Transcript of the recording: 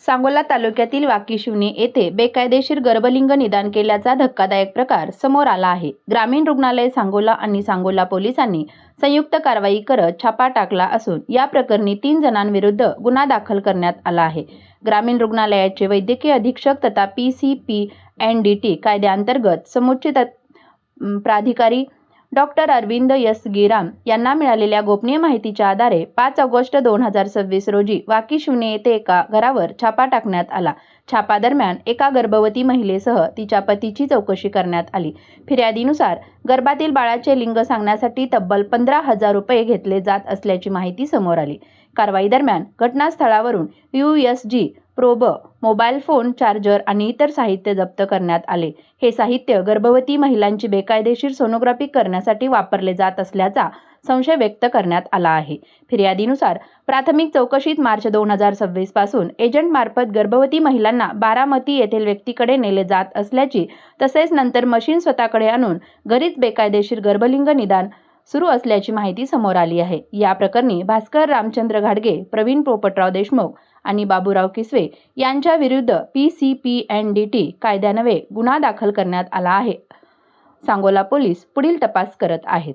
सांगोला तालुक्यातील वाकीशिवणी येथे बेकायदेशीर गर्भलिंग निदान केल्याचा धक्कादायक प्रकार समोर आला आहे। ग्रामीण रुग्णालय सांगोला आणि सांगोला पोलिसांनी संयुक्त कारवाई करत छापा टाकला असून या प्रकरणी 3 जणांविरुद्ध गुन्हा दाखल करण्यात आला आहे। ग्रामीण रुग्णालयाचे वैद्यकीय अधीक्षक तथा PCPNDT कायद्याअंतर्गत समुचित प्राधिकारी डॉक्टर अरविंद एस गिराम यांना मिळालेल्या गोपनीय माहितीच्या आधारे 5 ऑगस्ट 2026 रोजी वाकीशिवणी येथे एका घरावर छापा टाकण्यात आला। छापा दरम्यान एका गर्भवती महिलेसह तिच्या पतीची चौकशी करण्यात आली। फिर्यादीनुसार गर्भातील बाळाचे लिंग सांगण्यासाठी तब्बल 15,000 रुपये घेतले जात असल्याची माहिती समोर आली। कारवाई दरम्यान घटनास्थळावरून USG probe, mobile phone, charger आणि इतर साहित्य जप्त करण्यात आले। हे साहित्य गर्भवती महिलांची बेकायदेशीर सोनोग्राफी करण्यासाठी वापरले जात असल्याचा संशय व्यक्त करण्यात आला आहे। फिर्यादीनुसार प्राथमिक चौकशीत मार्च 2026 पासून एजंट मार्फत गर्भवती महिलांना बारामती येथील व्यक्तीकडे नेले जात असल्याची, तसेच नंतर मशीन स्वतःकडे आणून घरीच बेकायदेशीर गर्भलिंग निदान सुरू असल्याची माहिती समोर आली आहे। या प्रकरणी भास्कर रामचंद्र घाडगे, प्रवीण पोपटराव देशमुख आणि बाबूराव किसवे यांच्या विरुद्ध PCPNDT कायद्यान्वये गुन्हा दाखल करण्यात आला आहे। सांगोला पोलीस पुढील तपास करत आहेत।